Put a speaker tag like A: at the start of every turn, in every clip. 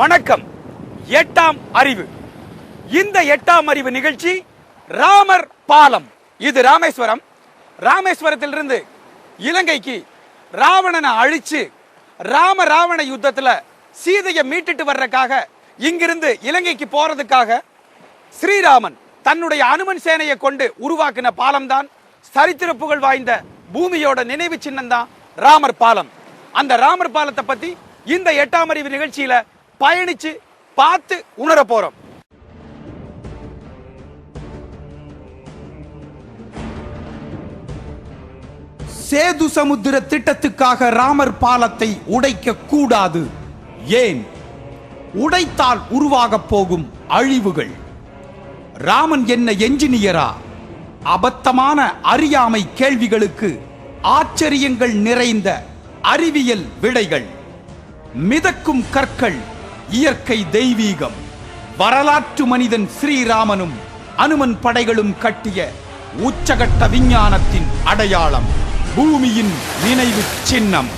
A: வணக்கம். எட்டாம் அறிவு. இந்த எட்டாம் அறிவு நிகழ்ச்சி ராமர் பாலம். இது ராமேஸ்வரம். ராமேஸ்வரத்திலிருந்து இலங்கைக்கு ராவணனை அழிச்சு ராவண யுத்தத்துல சீதையை மீட்டுட்டு வர்றதுக்காக இங்கிருந்து இலங்கைக்கு போறதுக்காக ஸ்ரீராமன் தன்னுடைய அனுமன் சேனையை கொண்டு உருவாக்கின பாலம் தான், சரித்திர புகழ் வாய்ந்த பூமியோட நினைவு சின்னம் தான் ராமர் பாலம். அந்த ராமர் பாலத்தை பத்தி இந்த எட்டாம் அறிவு நிகழ்ச்சியில பயணிச்சு பார்த்து உணர போறோம். சேது சமுத்திர திட்டத்துக்காக ராமர் பாலத்தை உடைக்க கூடாது. ஏன்? உடைத்தால் உருவாக போகும் அழிவுகள். ராமன் என்ன என்ஜினியரா? அபத்தமான அறியாமை கேள்விகளுக்கு ஆச்சரியங்கள் நிறைந்த அறிவியல் விடைகள். மிதக்கும் கற்கள், இயற்கை தெய்வீகம். வரலாற்று மனிதன் ஸ்ரீராமனும் அனுமன் படைகளும் கட்டிய உச்சகட்ட விஞ்ஞானத்தின் அடையாளம், பூமியின் நினைவு சின்னம்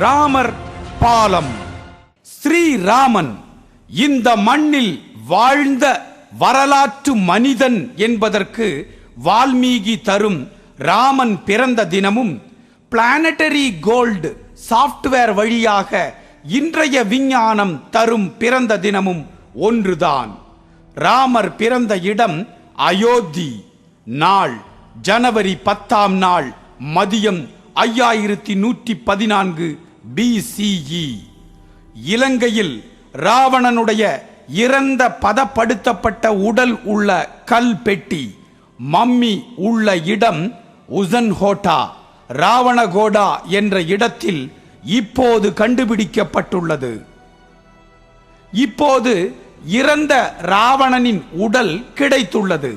A: ராமர் பாலம். ஸ்ரீராமன் இந்த மண்ணில் வாழ்ந்த வரலாற்று மனிதன் என்பதற்கு வால்மீகி தரும் ராமன் பிறந்த தினமும் பிளானட்டரி கோல்டு சாப்ட்வேர் வழியாக இன்றைய விஞ்ஞானம் தரும் பிறந்த தினமும் ஒன்றுதான். ராமர் பிறந்த இடம் அயோத்தி. நாள் ஜனவரி 10ஆம் நாள் மதியம் 5114 BCE. இலங்கையில் ராவணனுடைய இறந்த பதப்படுத்தப்பட்ட உடல் உள்ள கல் பெட்டி மம்மி உள்ள இடம் உசன்ஹோட்டா ராவணகோடா என்ற இடத்தில் இப்போது கண்டுபிடிக்கப்பட்டுள்ளது. இப்போது இறந்த ராவணனின் உடல் கிடைத்துள்ளது.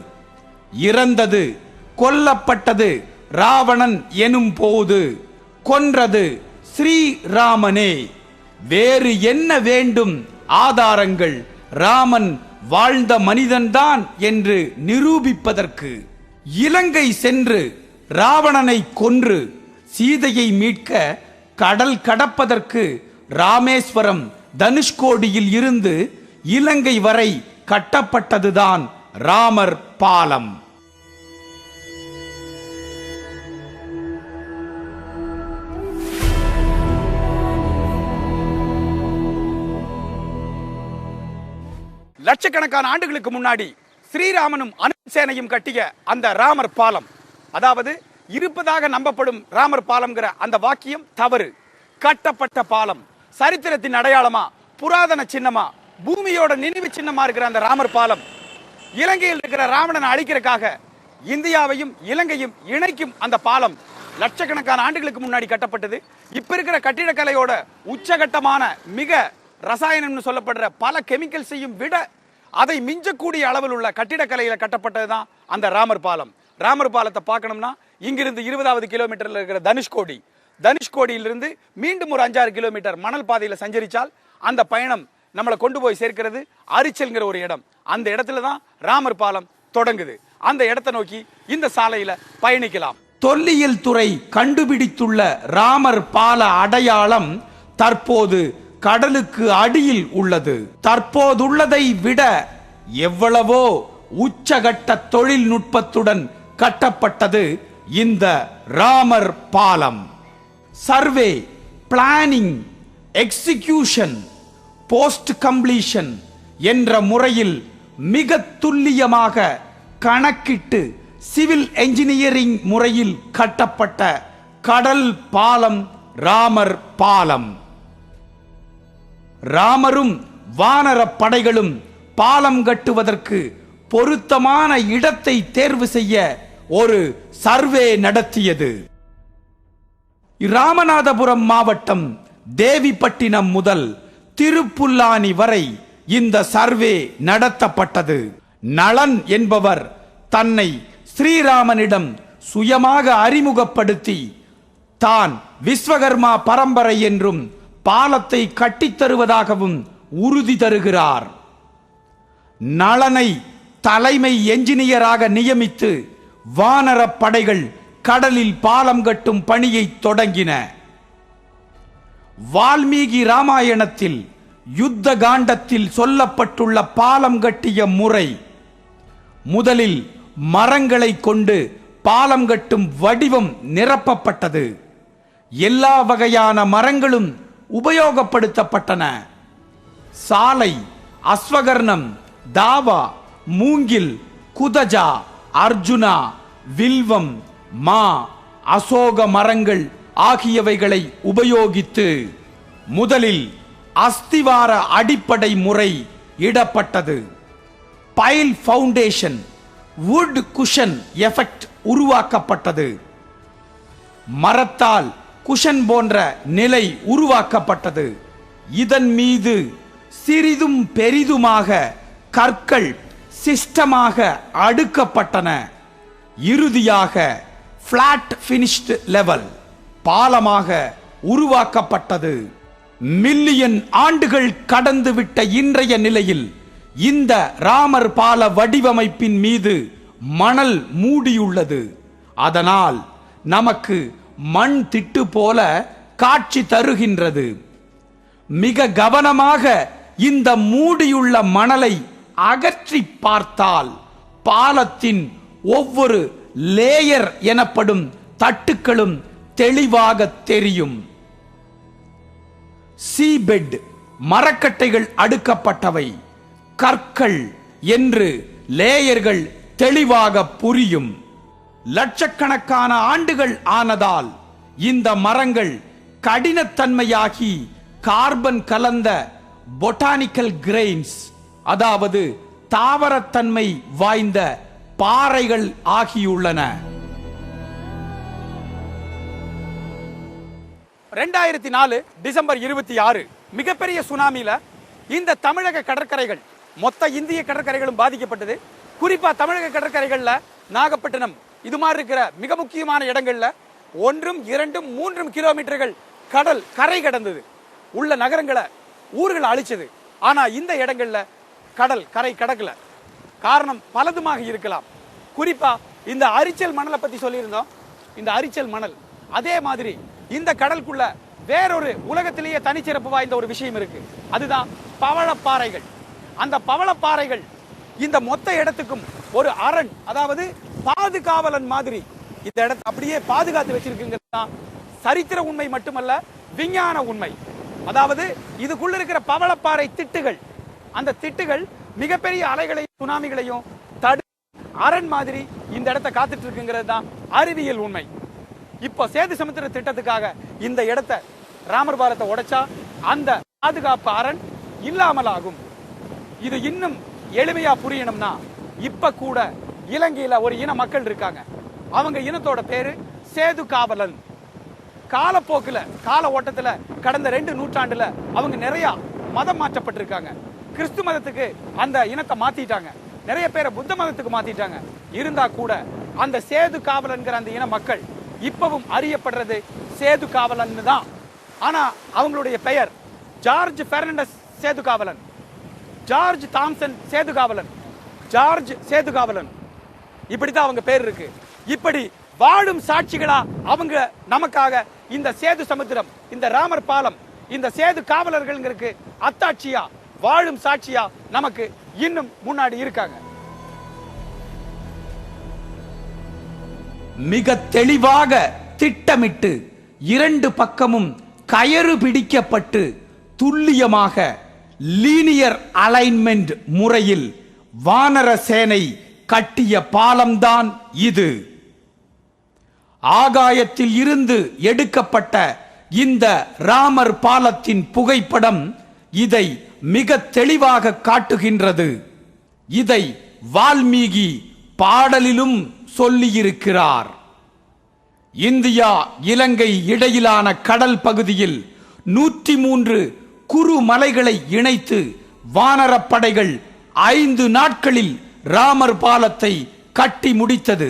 A: இறந்தது, கொல்லப்பட்டது ராவணன் எனும் போது கொன்றது ஸ்ரீராமனே. வேறு என்ன வேண்டும் ஆதாரங்கள் ராமன் வாழ்ந்த மனிதன்தான் என்று நிரூபிப்பதற்கு? இலங்கை சென்று ராவணனை கொன்று சீதையை மீட்க கடல் கடப்பதற்கு ராமேஸ்வரம் தனுஷ்கோடியில் இருந்து இலங்கை வரை கட்டப்பட்டதுதான் ராமர் பாலம். லட்சக்கணக்கான ஆண்டுகளுக்கு முன்னாடி ஸ்ரீராமனும் அனுமன் சேனையும் கட்டிய அந்த ராமர் பாலம், அதாவது இருப்பதாக நம்பப்படும் ராமர் பாலம்ங்கிற அந்த வாக்கியம் தவறு. கட்டப்பட்ட பாலம் சரித்திரத்தின் அடையாளமா, புராதன சின்னமா, பூமியோட நினைவு சின்னமா இருக்கிற அந்த ராமர் பாலம் இலங்கையில் இருக்கிற ராவணனை அழிக்கிறதுக்காக இந்தியாவையும் இலங்கையும் இணைக்கும் அந்த பாலம் லட்சக்கணக்கான ஆண்டுகளுக்கு முன்னாடி கட்டப்பட்டது. இப்ப இருக்கிற கட்டிடக்கலையோட உச்சகட்டமான மிக ரசாயனம்னு சொல்லப்படுற பல கெமிக்கல்ஸையும் விட அதை மிஞ்சக்கூடிய அளவில் உள்ள கட்டிடக்கலையில கட்டப்பட்டதுதான் அந்த ராமர் பாலம். ராமர் பாலத்தை பார்க்கணும்னா இங்கிருந்து 20வது கிலோமீட்டர்ல இருக்கிற தனுஷ்கோடியிலிருந்து மீண்டும் ஒரு 5-6 கிலோமீட்டர் மணல் பாதையில சஞ்சரிச்சால் அந்த பயணம் நம்மளை கொண்டு போய் சேர்க்கிறது அரிச்சல்ங்கிற ஒரு இடம். அந்த இடத்துல தான் ராமர் பாலம் தொடங்குது. அந்த இடத்தை நோக்கி இந்த சாலையில பயணிக்கலாம். தொல்லியல் துறை கண்டுபிடித்துள்ள ராமர் பால அடையாளம் தற்போது கடலுக்கு அடியில் உள்ளது. தற்போதுள்ளதை விட எவ்வளவோ உச்சகட்ட தொழில்நுட்பத்துடன் கட்டப்பட்டது இந்த ராமர் பாலம். Survey, planning, execution, post completion என்ற முறையில் மிக துல்லியமாக கணக்கிட்டு சிவில் என்ஜினியரிங் முறையில் கட்டப்பட்ட கடல் பாலம் ராமர் பாலம். ராமரும் வானர படைகளும் பாலம் கட்டுவதற்கு பொருத்தமான இடத்தை தேர்வு செய்ய ஒரு சர்வே நடத்தியது. ராமநாதபுரம் மாவட்டம் தேவிப்பட்டினம் முதல் திருப்புல்லானி வரை இந்த சர்வே நடத்தப்பட்டது. நளன் என்பவர் தன்னை ஸ்ரீராமனிடம் சுயமாக அறிமுகப்படுத்தி தான் விஸ்வகர்மா பரம்பரை என்றும் பாலத்தை கட்டித்தருவதாகவும் உறுதி தருகிறார். நளனை தலைமை என்ஜினியராக நியமித்து வானர படைகள் கடலில் பாலம் கட்டும் பணியை தொடங்கின. வால்மீகி ராமாயணத்தில் யுத்த காண்டத்தில் சொல்லப்பட்டுள்ள பாலம் கட்டிய முறை. முதலில் மரங்களை கொண்டு பாலம் கட்டும் வடிவம் நிரப்பப்பட்டது. எல்லா வகையான மரங்களும் உபயோகப்படுத்தப்பட்டன. சாலை, அஸ்வகர்ணம், தாவா, மூங்கில், குதஜா, அர்ஜுனா, வில்வம், மா, அசோக மரங்கள் ஆகியவைகளை உபயோகித்து முதலில் அஸ்திவார அடிப்படை முறை இடப்பட்டது. Pile foundation, wood cushion effect உருவாக்கப்பட்டது. மரத்தால் குஷன் போன்ற நிலை உருவாக்கப்பட்டது. இதன் மீது சிறிதும் பெரிதுமாக கற்கள் சிஸ்டமாக அடுக்கப்பட்டன. இறுதியாக பிளாட் பினிஷ்ட் லெவல் பாலமாக உருவாக்கப்பட்டது. மில்லியன் ஆண்டுகள் கடந்துவிட்ட இன்றைய நிலையில் இந்த ராமர் பால வடிவமைப்பின் மீது மணல் மூடியுள்ளது. அதனால் நமக்கு மண் திட்டு போல காட்சி தருகின்றது. மிக கவனமாக இந்த மூடியுள்ள மணலை அகற்றி பார்த்தால் பாலத்தின் ஒவ்வொரு லேயர் எனப்படும் தட்டுக்களும் தெளிவாக தெரியும். சீபெட் மரக்கட்டைகள் அடுக்கப்பட்டவை, கற்கள் என்று லேயர்கள் தெளிவாக புரியும். லட்சக்கணக்கான ஆண்டுகள் ஆனதால் இந்த மரங்கள் கடினத்தன்மையாகி கார்பன் கலந்த பொட்டானிக்கல் கிரெயின்ஸ், அதாவது தாவரத்தன்மை வாய்ந்த பாறைகள் ஆகியுள்ளன. 2004 டிசம்பர் 26 மிகப்பெரிய சுனாமியில இந்த தமிழக கடற்கரைகள், மொத்த இந்திய கடற்கரைகளும் பாதிக்கப்பட்டது. குறிப்பா தமிழக கடற்கரைகள்ல நாகப்பட்டினம் இது மாதிரி இருக்கிற மிக முக்கியமான இடங்கள்ல 1, 2, 3 கிலோமீட்டர்கள் கடல் கரை கடந்தது. உள்ள நகரங்களை ஊர்களை அழிச்சது. ஆனா இந்த இடங்கள்ல கடல் கரை கடக்கல. காரணம் பலதுமாக இருக்கலாம். குறிப்பா இந்த அரிச்சல் மணலை பத்தி சொல்லியிருந்தோம். இந்த அரிச்சல் மணல் அதே மாதிரி இந்த கடலுக்குள்ள வேறொரு உலகத்திலேயே தனிச்சிறப்பு வாய்ந்த ஒரு விஷயம் இருக்கு. அதுதான் பவளப்பாறைகள். அந்த பவளப்பாறைகள் இந்த மொத்த இடத்துக்கும் ஒரு அரண், அதாவது பாதுகாவலன் மாதிரி இந்த இடத்தை அப்படியே பாதுகாத்து வச்சிருக்குங்கிறது தான் சரித்திர உண்மை மட்டுமல்ல, விஞ்ஞான உண்மை. அதாவது இதுக்குள்ள இருக்கிற பவளப்பாறை திட்டுகள், அந்த திட்டுகள் மிகப்பெரிய அலைகளையும் சுனாமிகளையும் தடு அரண் மாதிரி இந்த இடத்தை காத்துட்டு இருக்குங்கிறது தான் அறிவியல் உண்மை. இப்போ சேது சமுத்திர திட்டத்துக்காக இந்த இடத்தை ராமர் பாலத்தை உடைச்சா அந்த பாதுகாப்பு அரண் இல்லாமல் ஆகும். இது இன்னும் எளிமையா புரியணும்னா, இப்ப கூட இலங்கையில ஒரு இன மக்கள் இருக்காங்க. அவங்க இனத்தோட பேரு சேது காவலன். காலப்போக்குல கால ஓட்டத்துல கடந்த 2 நூற்றாண்டுல அவங்க நிறைய மதம் மாற்றப்பட்டிருக்காங்க. கிறிஸ்து மதத்துக்கு அந்த இனத்தை மாத்திட்டாங்க, நிறைய பேரை புத்த மதத்துக்கு மாத்திட்டாங்க. இருந்தா கூட அந்த சேது காவலன்கிற அந்த இன மக்கள் இப்பவும் அறியப்படுறது சேது காவலன் தான். ஆனா அவங்களுடைய பெயர் ஜார்ஜ் பெர்னாண்டஸ் சேது காவலன், ஜார்ஜ் தாம்சன் சேது காவலன், ஜார்ஜ் சேது காவலன், இப்படித்தான் அவங்க பேர் இருக்கு. இப்படி வாழும் சாட்சிகளா அவங்க நமக்காக இந்த சேது சமுத்திரம், இந்த ராமர் பாலம், இந்த சேது காவலர்களுக்கு அத்தாட்சியா வாழும் சாட்சியா நமக்கு இன்னும் முன்னாடி இருக்காங்க. மிக தெளிவாக திட்டமிட்டு 2 பக்கமும் கயறு பிடிக்கப்பட்டு துல்லியமாக லீனியர் அலைன்மெண்ட் முறையில் வானர சேனை கட்டிய பாலம்தான் இது. ஆகாயத்தில் இருந்து எடுக்கப்பட்ட இந்த ராமர் பாலத்தின் புகைப்படம் இதை மிக தெளிவாக காட்டுகின்றது. இதை வால்மீகி பாடலிலும் சொல்லியிருக்கிறார். இந்தியா இலங்கை இடையிலான கடல் பகுதியில் 103 குறு மலைகளை இணைத்து வானரப்படைகள் 5 நாட்களில் ராமர் பாலத்தை கட்டி முடித்தது.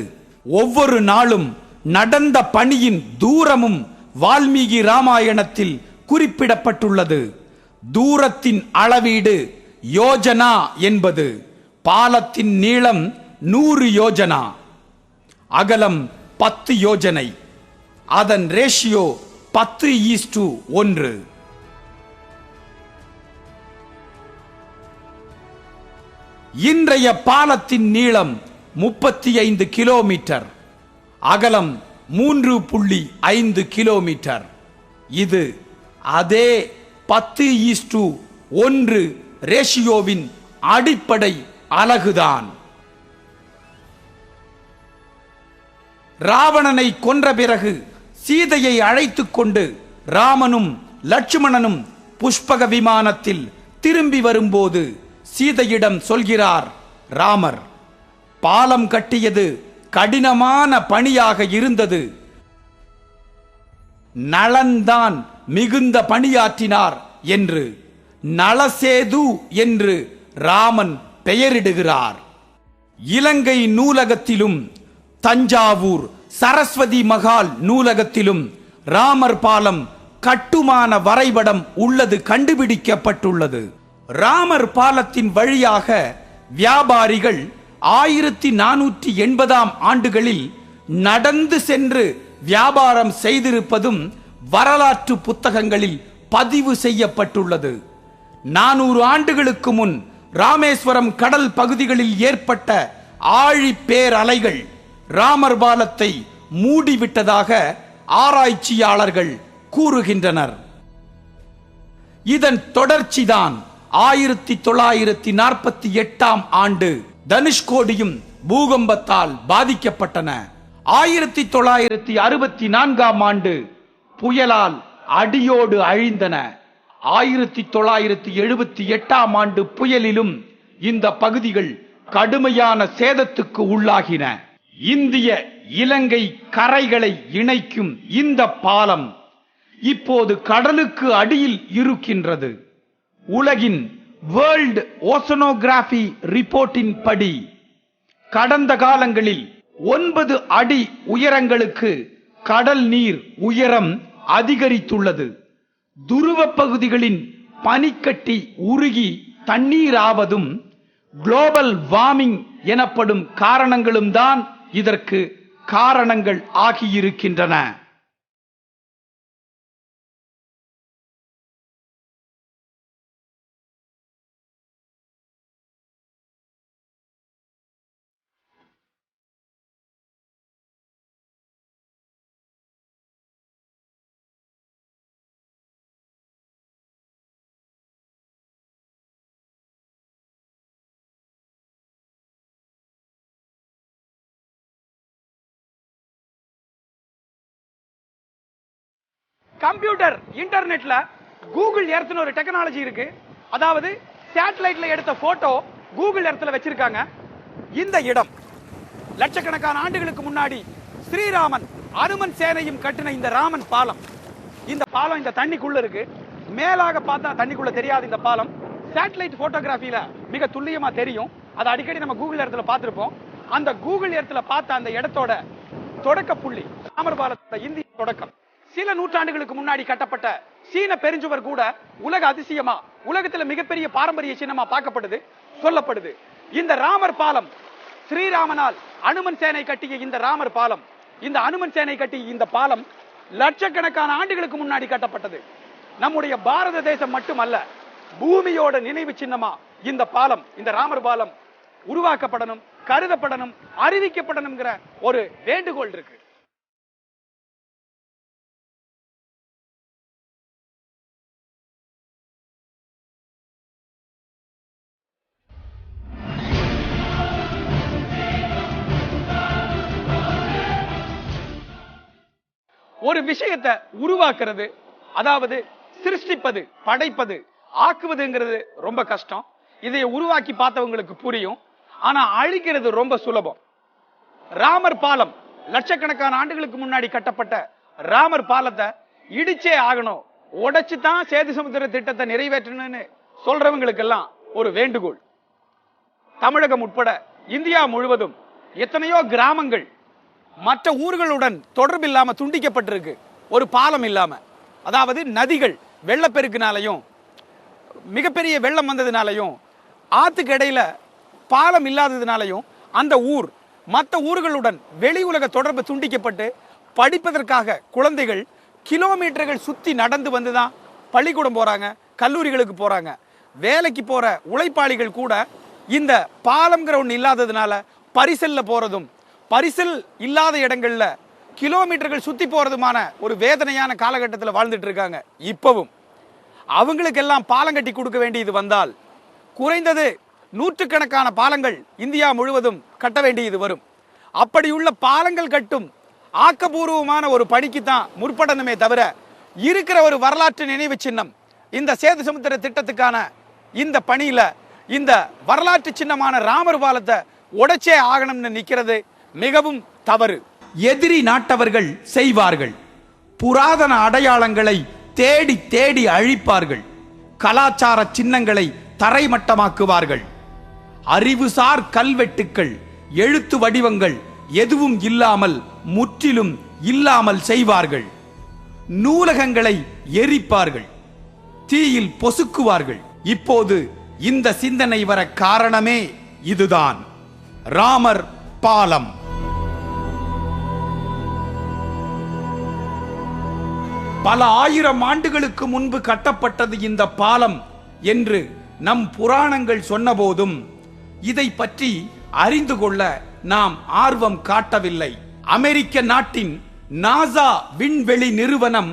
A: ஒவ்வொரு நாளும் நடந்த பணியின் தூரமும் வால்மீகி ராமாயணத்தில் குறிப்பிடப்பட்டுள்ளது. தூரத்தின் அளவீடு யோஜனா என்பது. பாலத்தின் நீளம் 100 யோஜனா, அகலம் 10 யோஜனை. அதன் ரேஷியோ 10:1. இன்றைய பாலத்தின் நீளம் 35 கிலோமீட்டர், அகலம் 3.5 கிலோமீட்டர். இது அதே 10:1 ரேஷியோவின் அடிப்படை அலகுதான். ராவணனை கொன்ற பிறகு சீதையை அழைத்துக் கொண்டு ராமனும் லட்சுமணனும் புஷ்பக விமானத்தில் திரும்பி வரும்போது சீதையிடம் சொல்கிறார் ராமர், பாலம் கட்டியது கடினமான பணியாக இருந்தது. நளன்தான் மிகுந்த பணியாற்றினார் என்று நளசேது என்று ராமன் பெயரிடுகிறார். இலங்கை நூலகத்திலும் தஞ்சாவூர் சரஸ்வதி மகால் நூலகத்திலும் ராமர் பாலம் கட்டுமான வரைபடம் உள்ளது கண்டுபிடிக்கப்பட்டுள்ளது. ராமர் பாலத்தின் வழியாக வியாபாரிகள் 1480ஆம் ஆண்டுகளில் நடந்து சென்று வியாபாரம் செய்திருப்பதும் வரலாற்று புத்தகங்களில் பதிவு செய்யப்பட்டுள்ளது. 400 ஆண்டுகளுக்கு முன் ராமேஸ்வரம் கடல் பகுதிகளில் ஏற்பட்ட ஆழி பேரலைகள் ராமர் பாலத்தை மூடிவிட்டதாக ஆராய்ச்சியாளர்கள் கூறுகின்றனர். இதன் தொடர்ச்சிதான் 1948ஆம் ஆண்டு தனுஷ்கோடியும் பூகம்பத்தால் பாதிக்கப்பட்டன. 1964ஆம் ஆண்டு புயலால் அடியோடு அழிந்தன. 1978ஆம் ஆண்டு புயலிலும் இந்த பகுதிகள் கடுமையான சேதத்துக்கு உள்ளாகின. இந்திய இலங்கை கரைகளை இணைக்கும் இந்த பாலம் இப்போது கடலுக்கு அடியில் இருக்கின்றது. உலகின் வேர்ல்ட் ஓசனோகிராபி ரிப்போர்ட்டின் படி கடந்த காலங்களில் 9 அடி உயரங்களுக்கு கடல் நீர் உயரம் அதிகரித்துள்ளது. துருவ பகுதிகளின் பனிக்கட்டி உருகி தண்ணீராவதும் குளோபல் வார்மிங் எனப்படும் காரணங்களும் தான் இதற்கு காரணங்கள் ஆகியிருக்கின்றன. கம்ப்யூட்டர் இன்டர்நெட்ல கூகுள் எர்த்னு ஒரு டெக்னாலஜி இருக்கு. அதாவது சேட்டலைட்ல எடுத்த போட்டோ கூகுள் எர்த்ல வச்சிருக்காங்க. இந்த இடம் லட்சக்கணக்கான ஆண்டுகளுக்கு முன்னாடி ஸ்ரீராமன் அனுமன் சேனையும் கட்டின இந்த ராமன் பாலம். இந்த பாலம் இந்த தண்ணிக்குள்ள இருக்கு. மேலாக பார்த்தா தண்ணிக்குள்ள தெரியாது. இந்த பாலம் சேட்டலைட் போட்டோகிராஃபில மிக துல்லியமா தெரியும். அதை அடிக்கடி நம்ம கூகுள் எர்த்ல பார்த்திருப்போம். அந்த கூகுள் எர்த்ல பார்த்த அந்த இடத்தோட தொடக்க புள்ளி ராமர் பாலத்தோட இந்திய தொடக்கம். சில நூற்றாண்டுகளுக்கு முன்னாடி கட்டப்பட்ட சீன பெருஞ்சுவர் கூட உலக அதிசயமா, உலகத்துல மிகப்பெரிய பாரம்பரிய சின்னமா பார்க்கப்படுது, சொல்லப்படுது. இந்த ராமர் பாலம் ஸ்ரீராமனால் அனுமன் சேனை கட்டிய இந்த ராமர் பாலம், இந்த அனுமன் சேனை கட்டிய இந்த பாலம் லட்சக்கணக்கான ஆண்டுகளுக்கு முன்னாடி கட்டப்பட்டது. நம்முடைய பாரத தேசம் மட்டுமல்ல, பூமியோட நினைவு சின்னமா இந்த பாலம், இந்த ராமர் பாலம் உருவாக்கப்படணும், கருதப்படணும், அறிவிக்கப்படணுங்கிற ஒரு வேண்டுகோள் இருக்கு. ஒரு விஷயத்தை உருவாக்குறது, அதாவது சிருஷ்டிப்பது, படைப்பது, ஆக்குவதுங்கிறது ரொம்ப கஷ்டம். இதை உருவாக்கி பார்த்தவங்களுக்கு புரியும். ஆனா அழிக்கிறது ரொம்ப சுலபம். ராமர் பாலம் லட்சக்கணக்கான ஆண்டுகளுக்கு முன்னாடி கட்டப்பட்ட ராமர் பாலத்தை இடிச்சே ஆகணும், உடைச்சு தான் சேது சமுத்திர திட்டத்தை நிறைவேற்றணும்னு சொல்றவங்களுக்கு எல்லாம் ஒரு வேண்டுகோள். தமிழகம் உட்பட இந்தியா முழுவதும் எத்தனையோ கிராமங்கள் மற்ற ஊர்களுடன் தொடர்பு இல்லாம துண்டிக்கப்பட்டிருக்கு, ஒரு பாலம் இல்லாம. அதாவது நதிகள் வெள்ளப்பெருக்கினாலையும் மிகப்பெரிய வெள்ளம் வந்ததுனாலையும் ஆத்துக்கு இடையில பாலம் இல்லாததுனாலையும் அந்த ஊர் மற்ற ஊர்களுடன் வெளி உலக தொடர்பு துண்டிக்கப்பட்டு படிப்பதற்காக குழந்தைகள் கிலோமீட்டர்கள் சுத்தி நடந்து வந்துதான் பள்ளிக்கூடம் போறாங்க, கல்லூரிகளுக்கு போறாங்க. வேலைக்கு போற உழைப்பாளிகள் கூட இந்த பாலம்ங்கிற ஒன்று இல்லாததுனால பரிசல்ல போறதும், பரிசல் இல்லாத இடங்கள்ல கிலோமீட்டர்கள் சுத்தி போறதுமான ஒரு வேதனையான காலகட்டத்தில் வாழ்ந்துட்டு இருக்காங்க. இப்பவும் அவங்களுக்கெல்லாம் பாலம் கட்டி கொடுக்க வேண்டியது வந்தால் குறைந்தது நூற்றுக்கணக்கான பாலங்கள் இந்தியா முழுவதும் கட்ட வேண்டியது வரும். அப்படியுள்ள பாலங்கள் கட்டும் ஆக்கப்பூர்வமான ஒரு பணிக்கு தான் முற்படணுமே தவிர, இருக்கிற ஒரு வரலாற்று நினைவு சின்னம் இந்த சேது சமுத்திர திட்டத்துக்கான இந்த பணியில இந்த வரலாற்று சின்னமான ராமர் பாலத்தை உடைச்சே ஆகணும்னு நிக்கிறது மிகவும் தவறு. எதிரி நாட்டவர்கள் செய்வார்கள். புராதன அடையாளங்களை தேடி தேடி அழிப்பார்கள். கலாச்சார சின்னங்களை தரைமட்டமாக்குவார்கள். அறிவுசார் கல்வெட்டுக்கள், எழுத்து வடிவங்கள் எதுவும் இல்லாமல், முற்றிலும் இல்லாமல் செய்வார்கள். நூலகங்களை எரிப்பார்கள், தீயில் பொசுக்குவார்கள். இப்போது இந்த சிந்தனை வர காரணமே இதுதான். ராமர் பாலம். பல ஆயிரம் ஆண்டுகளுக்கு முன்பு கட்டப்பட்டது இந்த பாலம் என்று நம் புராணங்கள் சொன்னபோதும் இதை பற்றி அறிந்து கொள்ள நாம் ஆர்வம் காட்டவில்லை. அமெரிக்க நாட்டின் நாசா விண்வெளி நிறுவனம்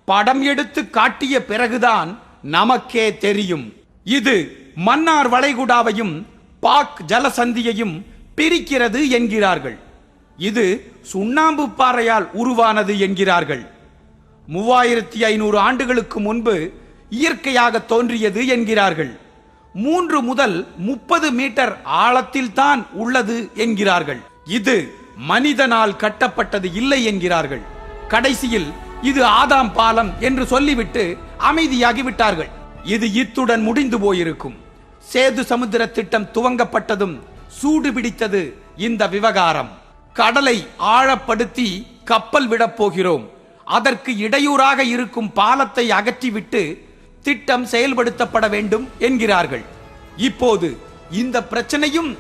A: படம் எடுத்து காட்டிய பிறகுதான் நமக்கே தெரியும். இது மன்னார் வளைகுடாவையும் பாக் ஜலசந்தியையும் பிரிக்கிறது என்கிறார்கள். இது சுண்ணாம்பு பாறையால் உருவானது என்கிறார்கள். 3500 ஆண்டுகளுக்கு முன்பு இயற்கையாக தோன்றியது என்கிறார்கள். 3 முதல் 30 மீட்டர் ஆழத்தில் தான் உள்ளது என்கிறார்கள். இது மனிதனால் கட்டப்பட்டது இல்லை என்கிறார்கள். கடைசியில் இது ஆதாம் பாலம் என்று சொல்லிவிட்டு அமைதியாகிவிட்டார்கள். இது இத்துடன் முடிந்து போயிருக்கும். சேது சமுத்திர திட்டம் துவங்கப்பட்டதும் சூடு பிடித்தது இந்த விவகாரம். கடலை ஆழப்படுத்தி கப்பல் விடப் போகிறோம், அதற்கு இடையூறாக இருக்கும் பாலத்தை அகற்றிவிட்டு திட்டம் செயல்படுத்தப்பட வேண்டும் என்கிறார்கள். இப்போது இந்த பிரச்சனையும்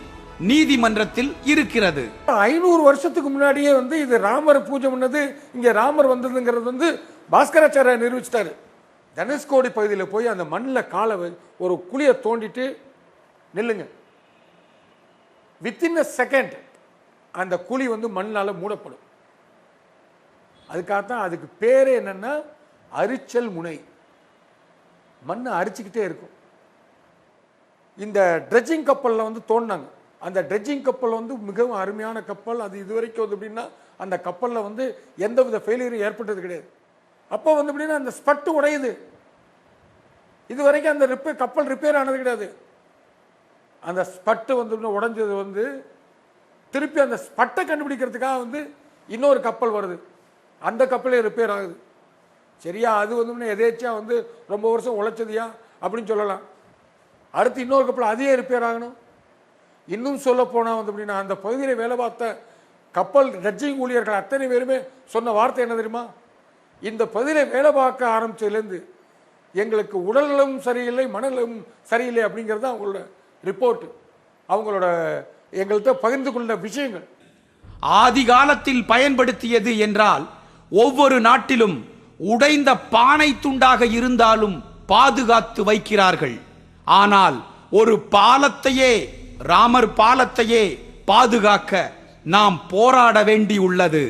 A: நீதிமன்றத்தில் இருக்கிறது.
B: 500 வருஷத்துக்கு முன்னாடியே இது ராமர் பூஜை பண்ணது, இங்க ராமர் வந்ததுங்கிறது பாஸ்கராச்சாரிய நிரூபிச்சிட்டாரு. தனுஷ்கோடி பகுதியில் போய் அந்த மண்ணில் காலை ஒரு குழியை தோண்டிட்டு நில்லுங்க. வித்தின் அ செகண்ட் அந்த குழி மண்ணால் மூடப்படும். அதுக்காகத்தான் அதுக்கு பேரே என்னன்னா அரிச்சல் முனை. மண்ணை அரிச்சுக்கிட்டே இருக்கும். இந்த ட்ரெட்ஜிங் கப்பலில் தோண்டினாங்க. அந்த ட்ரெட்ஜிங் கப்பல் மிகவும் அருமையான கப்பல். அது இதுவரைக்கும் அப்படின்னா அந்த கப்பலில் எந்தவித ஃபெயிலியரும் ஏற்பட்டது கிடையாது. அப்போ அப்படின்னா அந்த ஸ்பட்டு உடையுது. இது வரைக்கும் அந்த கப்பல் ரிப்பேர் ஆனது கிடையாது. அந்த ஸ்பட்டு உடைஞ்சது திருப்பி அந்த ஸ்பட்டை கண்டுபிடிக்கிறதுக்காக இன்னொரு கப்பல் வருது. அந்த கப்பலே ரிப்பேர் ஆகுது. சரியா? அது எதேச்சியா ரொம்ப வருஷம் உழைச்சதியா அப்படின்னு சொல்லலாம். அடுத்து இன்னொரு கப்பல் அதையே ரிப்பேர் ஆகணும். இன்னும் சொல்ல போனால் அப்படின்னா அந்த பகுதியில் வேலை பார்த்த கப்பல் ட்ரெட்ஜிங் ஊழியர்கள் அத்தனை பேருமே சொன்ன வார்த்தை என்ன தெரியுமா? இந்த பகுதியில் வேலை பார்க்க ஆரம்பிச்சதுலேருந்து எங்களுக்கு உடல்நலம் சரியில்லை, மனநலம் சரியில்லை அப்படிங்கிறது தான் அவங்களோட ரிப்போர்ட். அவங்களோட எங்கள்கிட்ட பகிர்ந்து கொண்ட விஷயங்கள்.
A: ஆதி காலத்தில் பயன்படுத்தியது என்றால் ஒவ்வொரு நாட்டிலும் உடைந்த பானை துண்டாக இருந்தாலும் பாதுகாத்து வைக்கிறார்கள். ஆனால் ஒரு பாலத்தையே, ராமர் பாலத்தையே பாதுகாக்க நாம் போராட வேண்டியுள்ளது.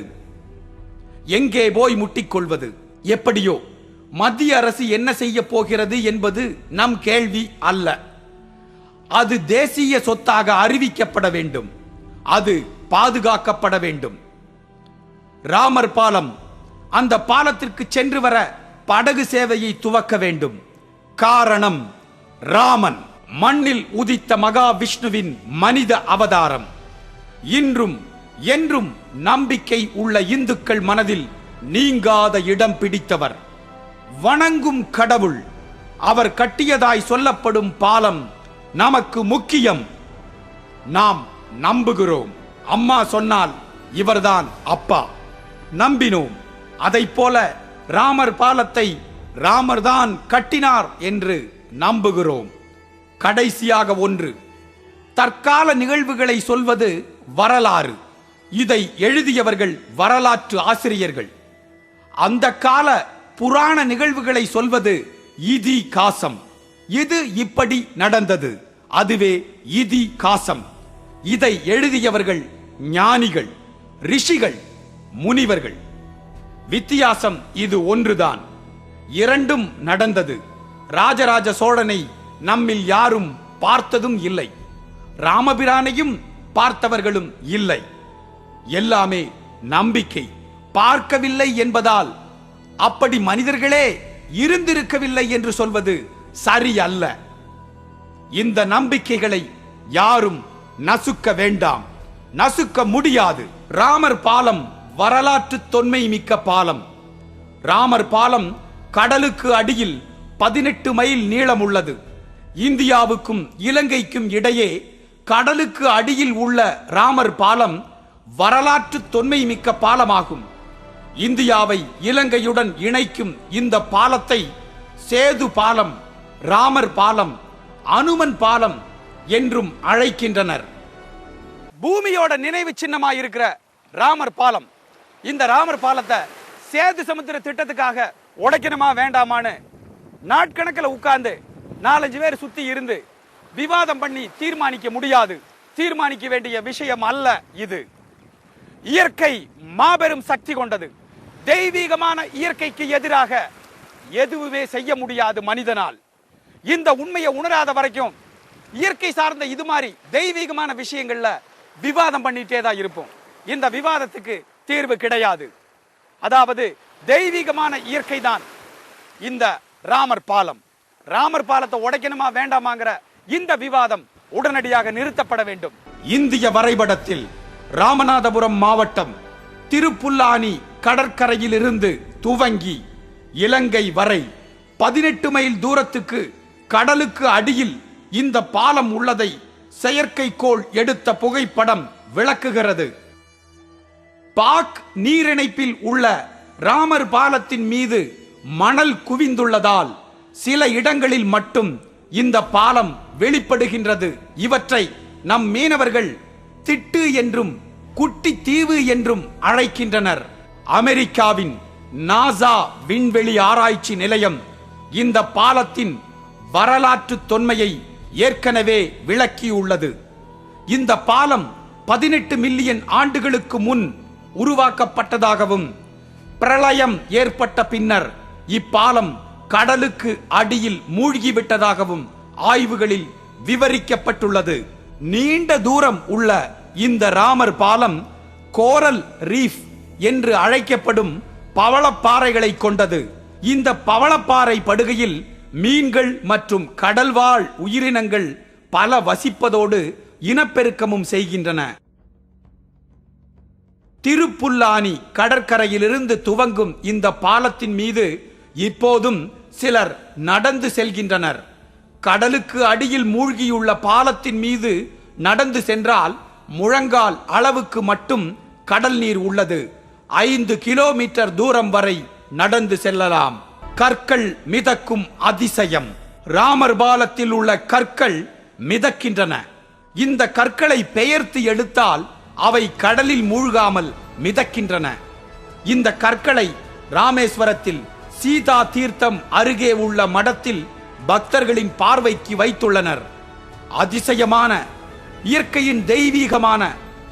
A: எங்கே போய் முட்டிக்கொள்வது? எப்படியோ மத்திய அரசு என்ன செய்ய போகிறது என்பது நம் கேள்வி அல்ல. அது தேசிய சொத்தாக அறிவிக்கப்பட வேண்டும். அது பாதுகாக்கப்பட வேண்டும். ராமர் பாலம், அந்த பாலத்திற்கு சென்று வர படகு சேவையை துவக்க வேண்டும். காரணம், ராமன் மண்ணில் உதித்த மகாவிஷ்ணுவின் மனித அவதாரம். இன்றும் என்றும் நம்பிக்கை உள்ள இந்துக்கள் மனதில் நீங்காத இடம் பிடித்தவர். வணங்கும் கடவுள். அவர் கட்டியதாய் சொல்லப்படும் பாலம் நமக்கு முக்கியம். நாம் நம்புகிறோம். அம்மா சொன்னால் இவர்தான் அப்பா. நம்பினோம். அதைப் போல ராமர் பாலத்தை ராமர் தான் கட்டினார் என்று நம்புகிறோம். கடைசியாக ஒன்று, தற்கால நிகழ்வுகளை சொல்வது வரலாறு. இதை எழுதியவர்கள் வரலாற்று ஆசிரியர்கள். அந்த கால புராண நிகழ்வுகளை சொல்வது இதிகாசம். இது இப்படி நடந்தது, அதுவே இதிகாசம். இதை எழுதியவர்கள் ஞானிகள், ரிஷிகள், முனிவர்கள். வித்தியாசம் இது ஒன்றுதான். இரண்டும் நடந்தது. ராஜராஜ சோழனை நம்மில் யாரும் பார்த்ததும் இல்லை, ராமபிரானையும் பார்த்தவர்களும் இல்லை. எல்லாமே நம்பிக்கை. பார்க்கவில்லை என்பதால் அப்படி மனிதர்களே இருந்திருக்கவில்லை என்று சொல்வது சரியல்ல. இந்த நம்பிக்கைகளை யாரும் நசுக்க வேண்டாம், நசுக்க முடியாது. ராமர் பாலம் வரலாற்று தொன்மை மிக்க பாலம். ராமர் பாலம் கடலுக்கு அடியில் 18 மைல் நீளம் உள்ளது. இந்தியாவுக்கும் இலங்கைக்கும் இடையே கடலுக்கு அடியில் உள்ள ராமர் பாலம் வரலாற்று தொன்மை மிக்க பாலமாகும். இந்தியாவை இலங்கையுடன் இணைக்கும் இந்த பாலத்தை சேது பாலம், ராமர் பாலம், அனுமன் பாலம் என்றும் அழைக்கின்றனர். பூமியோட நினைவு சின்னமாய் இருக்கிற ராமர் பாலம், இந்த ராமர் பாலத்தை சேது சமுத்திர திட்டத்துக்காக உடைக்கணுமா வேண்டாமான்னு நாட்கணக்கில் உட்கார்ந்து 4-5 பேர் சுத்தி இருந்து விவாதம் பண்ணி தீர்மானிக்க முடியாது. தீர்மானிக்க வேண்டிய விஷயம் அல்ல இது. இயற்கை மாபெரும் சக்தி கொண்டது. தெய்வீகமான இயற்கைக்கு எதிராக எதுவுமே செய்ய முடியாது மனிதனால். இந்த உண்மையை உணராத வரைக்கும் இயற்கை சார்ந்த இது மாதிரி தெய்வீகமான விஷயங்கள்ல விவாதம் பண்ணிட்டே தான் இருப்போம். இந்த விவாதத்துக்கு தீர்வு கிடையாது. அதாவது தெய்வீகமான இயற்கை தான் இந்த ராமர் பாலம். ராமர் பாலத்தை உடைக்கணுமா வேண்டாமாங்கிற இந்த விவாதம் உடனடியாக நிறுத்தப்பட வேண்டும். இந்திய வரைபடத்தில் ராமநாதபுரம் மாவட்டம் திருப்புல்லானி கடற்கரையில் இருந்து துவங்கி இலங்கை வரை 18 மைல் தூரத்துக்கு கடலுக்கு அடியில் இந்த பாலம் உள்ளதை செயற்கைக்கோள் எடுத்த புகைப்படம் விளக்குகிறது. பாக் நீரிணைப்பில் உள்ள ராமர் பாலத்தின் மீது மணல் குவிந்துள்ளதால் சில இடங்களில் மட்டும் இந்த பாலம் வெளிப்படுகின்றது. இவற்றை நம் மீனவர்கள் திட்டு என்றும் குட்டி தீவு என்றும் அழைக்கின்றனர். அமெரிக்காவின் நாசா விண்வெளி ஆராய்ச்சி நிலையம் இந்த பாலத்தின் வரலாற்று தொன்மையை ஏற்கனவே விளக்கியுள்ளது. இந்த பாலம் 18 மில்லியன் ஆண்டுகளுக்கு முன் உருவாக்கப்பட்டதாகவும் பிரளயம் ஏற்பட்ட பின்னர் இப்பாலம் கடலுக்கு அடியில் மூழ்கிவிட்டதாகவும் ஆய்வுகளில் விவரிக்கப்பட்டுள்ளது. நீண்ட தூரம் உள்ள இந்த ராமர் பாலம் கோரல் ரீஃப் என்று அழைக்கப்படும் பவளப்பாறைகளை கொண்டது. இந்த பவளப்பாறை படுகையில் மீன்கள் மற்றும் கடல்வாழ் உயிரினங்கள் பல வசிப்பதோடு இனப்பெருக்கமும் செய்கின்றன. திருப்புல்லானி கடற்கரையிலிருந்து துவங்கும் இந்த பாலத்தின் மீது இப்போதும் சிலர் நடந்து செல்கின்றனர். கடலுக்கு அடியில் மூழ்கியுள்ள பாலத்தின் மீது நடந்து சென்றால் முழங்கால் அளவுக்கு மட்டும் கடல் நீர் உள்ளது. 5 கிலோமீட்டர் தூரம் வரை நடந்து செல்லலாம். கற்கள் மிதக்கும் அதிசயம். ராமர் பாலத்தில் உள்ள கற்கள் மிதக்கின்றன. இந்த கற்களை பெயர்த்து எடுத்தால் அவை கடலில் மூழ்காமல் மிதக்கின்றன. இந்த கற்களை ராமேஸ்வரத்தில் சீதா தீர்த்தம் அருகே உள்ள மடத்தில் பக்தர்களின் பார்வைக்கு வைத்துள்ளனர். அதிசயமான இயற்கையின் தெய்வீகமான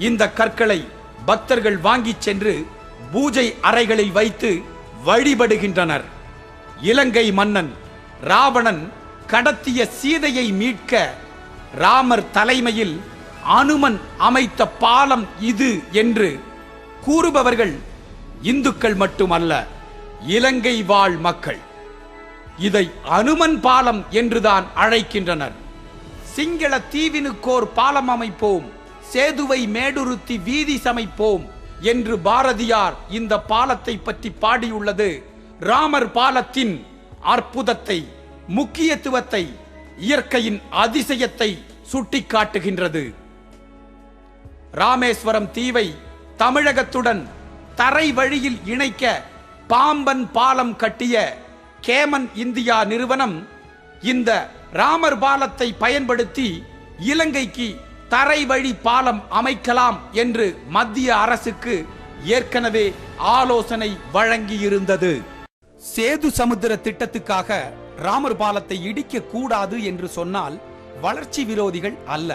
A: இந்த கற்களை பக்தர்கள் வாங்கிச் சென்று பூஜை அறைகளில் வைத்து வழிபடுகின்றனர். இலங்கை மன்னன் ராவணன் கடத்திய சீதையை மீட்க ராமர் தலைமையில் அனுமன் அமைத்த பாலம் இது என்று கூறுபவர்கள் இந்துக்கள் மட்டுமல்ல, இலங்கை வாழ் மக்கள். இதை அனுமன் பாலம் என்றுதான் அழைக்கின்றனர். சிங்கள தீவினுக்கோர் பாலம் அமைப்போம், சேதுவை மேடுருத்தி வீதி சமைப்போம் என்று பாரதியார் இந்த பாலத்தை பற்றி பாடியுள்ளது ராமர் பாலத்தின் அற்புதத்தை, முக்கியத்துவத்தை, இயற்கையின் அதிசயத்தை சுட்டிக்காட்டுகின்றது. ராமேஸ்வரம் தீவை தமிழகத்துடன் தரை வழியில் இணைக்க பாம்பன் பாலம் கட்டிய கேமன் இந்தியா நிறுவனம் இந்த ராமர் பாலத்தை பயன்படுத்தி இலங்கைக்கு தரை வழி பாலம் அமைக்கலாம் என்று மத்திய அரசுக்கு ஏற்கனவே ஆலோசனை வழங்கியிருந்தது. சேது சமுத்திர திட்டத்துக்காக ராமர் பாலத்தை இடிக்க கூடாது என்று சொன்னால் வளர்ச்சி விரோதிகள் அல்ல.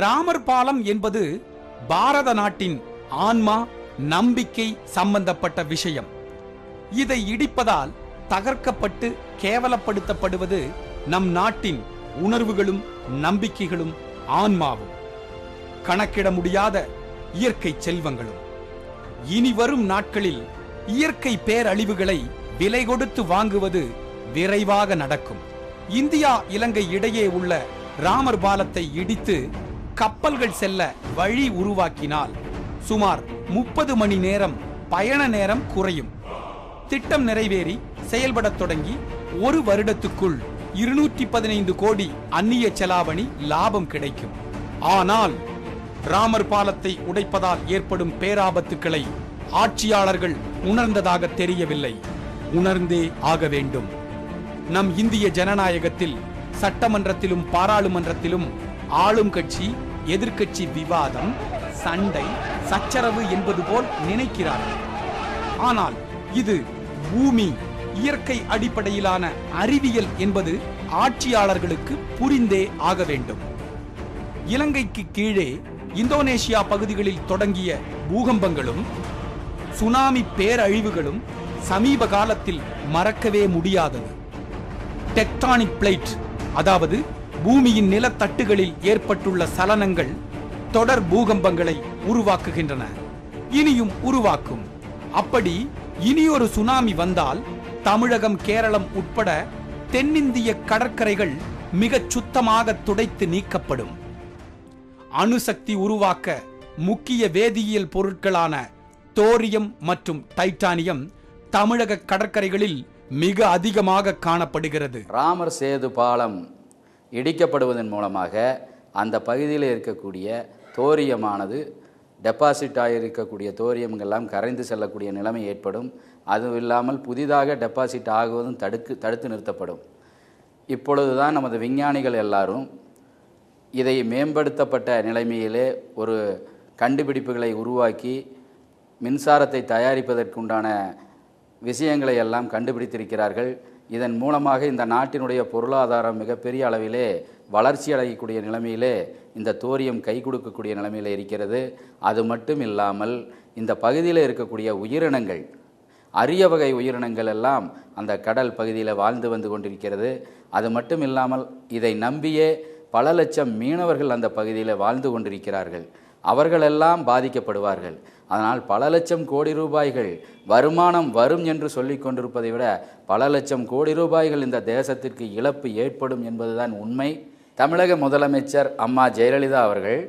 A: ராமர் பாலம் என்பது பாரத நாட்டின் ஆன்மா, நம்பிக்கை சம்பந்தப்பட்ட விஷயம். இதை இடிப்பதால் தகர்க்கப்பட்டு கேவலப்படுத்தப்படுவது நம் நாட்டின் உணர்வுகளும் நம்பிக்கைகளும் ஆன்மாவும், கணக்கிட முடியாத இயற்கை செல்வங்களும். இனி வரும் நாட்களில் இயற்கை பேரழிவுகளை விலை கொடுத்து வாங்குவது விரைவாக நடக்கும். இந்தியா இலங்கை இடையே உள்ள ராமர் பாலத்தை இடித்து கப்பல்கள் செல்ல வழி உருவாக்கினால் சுமார் 30 மணி நேரம் பயண நேரம் குறையும். திட்டம் நிறைவேறி செயல்படத் தொடங்கி 1 வருடத்துக்குள் 215 கோடி அந்நிய செலாவணி லாபம் கிடைக்கும். ஆனால் ராமர் பாலத்தை உடைப்பதால் ஏற்படும் பேராபத்துக்களை ஆட்சியாளர்கள் உணர்ந்ததாக தெரியவில்லை. உணர்ந்தே ஆக வேண்டும். நம் இந்திய ஜனநாயகத்தில் சட்டமன்றத்திலும் பாராளுமன்றத்திலும் ஆளும் கட்சி எதிர்க்கட்சி விவாதம், சண்டை, சச்சரவு என்பது போல் நினைக்கிறார்கள். ஆனால் இது பூமி, இயற்கை அடிப்படையிலான அறிவியல் என்பது ஆட்சியாளர்களுக்கு புரிந்தே ஆக வேண்டும். இலங்கைக்கு கீழே இந்தோனேஷியா பகுதிகளில் தொடங்கிய பூகம்பங்களும் சுனாமி பேரழிவுகளும் சமீப காலத்தில் மறக்கவே முடியாதது. டெக்டானிக் பிளேட், அதாவது பூமியின் நிலத்தட்டுகளில் ஏற்பட்டுள்ள சலனங்கள் தொடர் பூகம்பங்களை உருவாக்குகின்றன, இனியும் உருவாக்கும். அப்படி இனியொரு சுனாமி வந்தால் தமிழகம், கேரளம் உட்பட தென்னிந்திய கடற்கரைகள் மிகச் சுத்தமாக துடைத்து நீக்கப்படும். அணுசக்தி உருவாக்க முக்கிய வேதியியல் பொருட்களான தோரியம் மற்றும் டைட்டானியம் தமிழக கடற்கரைகளில் மிக அதிகமாக காணப்படுகிறது.
C: ராமர் சேது பாலம் இடிக்கப்படுவதன் மூலமாக அந்த பகுதியில் இருக்கக்கூடிய தோரியமானது, டெபாசிட் ஆகியிருக்கக்கூடிய தோரியங்கள்லாம் கரைந்து செல்லக்கூடிய நிலைமை ஏற்படும். அதுவும் இல்லாமல் புதிதாக டெபாசிட் ஆகுவதும் தடுத்து நிறுத்தப்படும். இப்பொழுதுதான் நமது விஞ்ஞானிகள் எல்லாரும் இதை மேம்படுத்தப்பட்ட நிலைமையிலே ஒரு கண்டுபிடிப்புகளை உருவாக்கி மின்சாரத்தை தயாரிப்பதற்குண்டான விஷயங்களை எல்லாம் கண்டுபிடித்திருக்கிறார்கள். இதன் மூலமாக இந்த நாட்டினுடைய பொருளாதாரம் மிகப்பெரிய அளவிலே வளர்ச்சி அடையக்கூடிய நிலைமையிலே இந்த தோரியம் கை கொடுக்கக்கூடிய நிலைமையில் இருக்கிறது. அது மட்டும் இல்லாமல் இந்த பகுதியில் இருக்கக்கூடிய உயிரினங்கள், அரிய வகை உயிரினங்கள் எல்லாம் அந்த கடல் பகுதியில் வாழ்ந்து வந்து கொண்டிருக்கிறது. அது மட்டும் இல்லாமல் இதை நம்பியே பல லட்சம் மீனவர்கள் அந்த பகுதியில் வாழ்ந்து கொண்டிருக்கிறார்கள். அவர்களெல்லாம் பாதிக்கப்படுவார்கள். அதனால் பல லட்சம் கோடி ரூபாய்கள் வருமானம் வரும் என்று சொல்லிக் கொண்டிருப்பதை விட பல லட்சம் கோடி ரூபாய்கள் இந்த தேசத்திற்கு இழப்பு ஏற்படும் என்பதுதான் உண்மை. தமிழக முதலமைச்சர் அம்மா ஜெயலலிதா அவர்கள்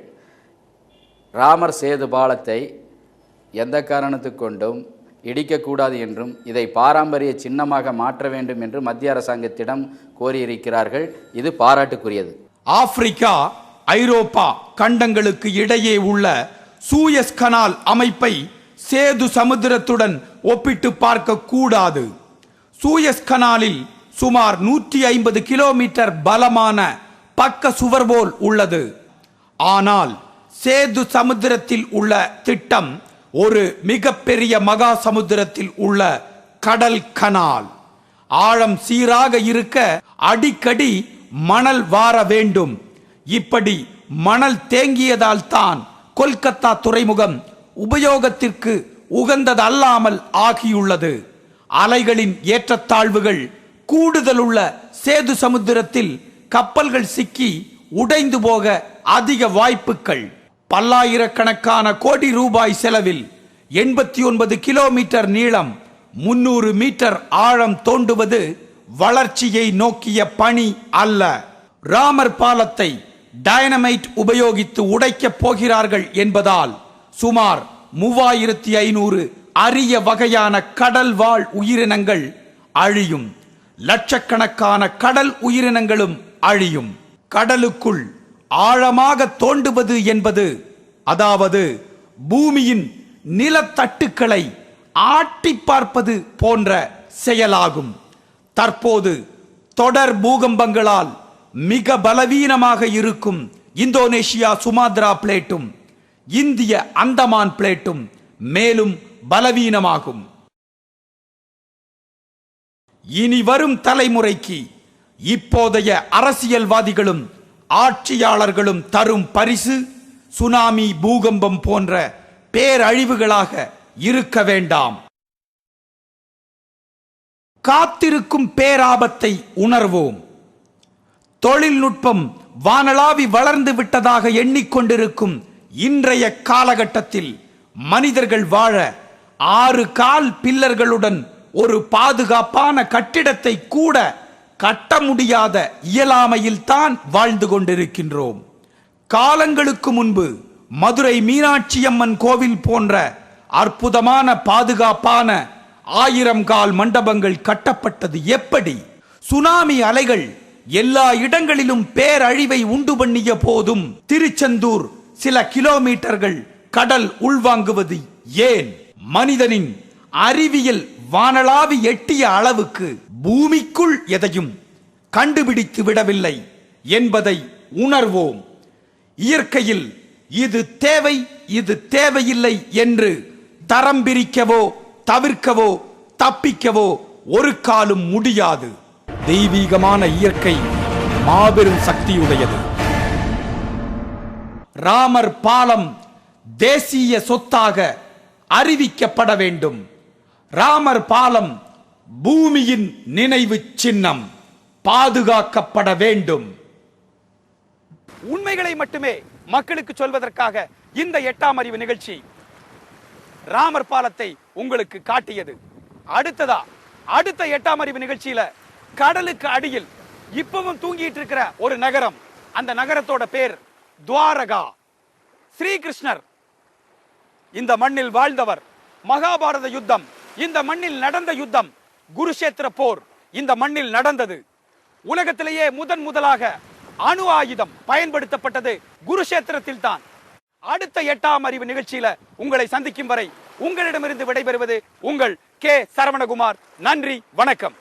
C: ராமர் சேது பாலத்தை எந்த காரணத்துக் கொண்டும் இடிக்கக்கூடாது என்றும் இதை பாரம்பரிய சின்னமாக மாற்ற வேண்டும் என்று மத்திய அரசாங்கத்திடம் கோரியிருக்கிறார்கள். இது பாராட்டுக்குரியது.
A: ஆப்பிரிக்கா, ஐரோப்பா கண்டங்களுக்கு இடையே உள்ள சூயஸ் கனால் அமைப்பை சேது சமுத்திரத்துடன் ஒப்பிட்டு பார்க்க கூடாது. சூயஸ் கனாலில் சுமார் 150 கிலோமீட்டர் பலமான பக்க சுவர் போல் உள்ளது. ஆனால் சேது சமுத்திரத்தில் உள்ள திட்டம் ஒரு மிகப்பெரிய மகா சமுத்திரத்தில் உள்ள கடல் கனால். ஆழம் சீராக இருக்க அடிக்கடி மணல் வார வேண்டும். இப்படி மணல் தேங்கியதால் தான் கொல்கத்தா துறைமுகம் உபயோகத்திற்கு உகந்ததல்லாமல் ஆகியுள்ளது. அலைகளின் ஏற்றத்தாழ்வுகள் கூடுதலுள்ள சேது சமுத்திரத்தில் கப்பல்கள் சிக்கி உடைந்து போக அதிக வாய்ப்புகள். பல்லாயிரக்கணக்கான கோடி ரூபாய் செலவில் 89 கிலோமீட்டர் நீளம், 300 மீட்டர் ஆழம் தோண்டுவது வளர்ச்சியை நோக்கிய பணி அல்ல. ராமர் பாலத்தை டைனமைட் உபயோகித்து உடைக்கப் போகிறார்கள் என்பதால் சுமார் 3500 அரிய வகையான கடல் வாழ் உயிரினங்கள் அழியும். லட்சக்கணக்கான கடல் உயிரினங்களும் அழியும். கடலுக்குள் ஆழமாக தோண்டுவது என்பது, அதாவது பூமியின் நிலத்தட்டுக்களை ஆட்டி பார்ப்பது போன்ற செயலாகும். தற்போது தொடர் பூகம்பங்களால் மிக பலவீனமாக இருக்கும் இந்தோனேஷியா சுமாத்ரா பிளேட்டும் இந்திய அந்தமான் பிளேட்டும் மேலும் பலவீனமாகும். இனி வரும் தலைமுறைக்கு இப்போதைய அரசியல்வாதிகளும் ஆட்சியாளர்களும் தரும் பரிசு சுனாமி, பூகம்பம் போன்ற பேரழிவுகளாக இருக்க வேண்டாம். காத்திருக்கும் பேராபத்தை உணர்வோம். தொழில்நுட்பம் வானளாவி வளர்ந்து விட்டதாக எண்ணிக்கொண்டிருக்கும் இன்றைய காலகட்டத்தில் மனிதர்கள் வாழ 6 கால் பில்லர்களுடன் ஒரு பாதுகாப்பான கட்டிடத்தை கூட கட்ட முடியாத இயலாமையில் தான் வாழ்ந்து கொண்டிருக்கின்றோம். காலங்களுக்கு முன்பு மதுரை மீனாட்சி அம்மன் கோவில் போன்ற அற்புதமான பாதுகாப்பான 1000 கால் மண்டபங்கள் கட்டப்பட்டது எப்படி? சுனாமி அலைகள் எல்லா இடங்களிலும் பேரழிவை உண்டு பண்ணிய போதும் திருச்செந்தூர் சில கிலோமீட்டர்கள் கடல் உள்வாங்குவது ஏன்? மனிதனின் அறிவியல் வானளாவி எட்டிய அளவுக்கு பூமிக்குள் எதையும் கண்டுபிடித்து விடவில்லை என்பதை உணர்வோம். இயற்கையில் இது தேவை, இது தேவையில்லை என்று தரம் பிரிக்கவோ தவிர்க்கவோ தப்பிக்கவோ ஒரு காலும் முடியாது. தெய்வீகமான இயற்கை மாபெரும் சக்தியுடையது. ராமர் பாலம் தேசிய சொத்தாக அறிவிக்கப்பட வேண்டும். ராமர் பாலம் பூமியின் நினைவு சின்னம், பாதுகாக்கப்பட வேண்டும். உண்மைகளை மட்டுமே மக்களுக்கு சொல்வதற்காக இந்த 8ஆம் அறிவு நிகழ்ச்சி ராமர் பாலத்தை உங்களுக்கு காட்டியது. அடுத்த 8ஆம் அறிவு நிகழ்ச்சியில கடலுக்கு அடியில் இப்பவும் தூங்கிட்டு இருக்கிற ஒரு நகரம், அந்த நகரத்தோட பேர் துவாரகா. ஸ்ரீகிருஷ்ணர் இந்த மண்ணில் வாழ்ந்தவர். மகாபாரத யுத்தம் இந்த மண்ணில் நடந்த யுத்தம். குருஷேத்திர போர் இந்த மண்ணில் நடந்தது. உலகத்திலேயே முதலாக அணு ஆயுதம் பயன்படுத்தப்பட்டது குருஷேத்திரத்தில் தான். அடுத்த 8ஆம் அறிவு நிகழ்ச்சியில உங்களை சந்திக்கும் வரை உங்களிடமிருந்து விடைபெறுவது உங்கள் கே. சரவணகுமார். நன்றி, வணக்கம்.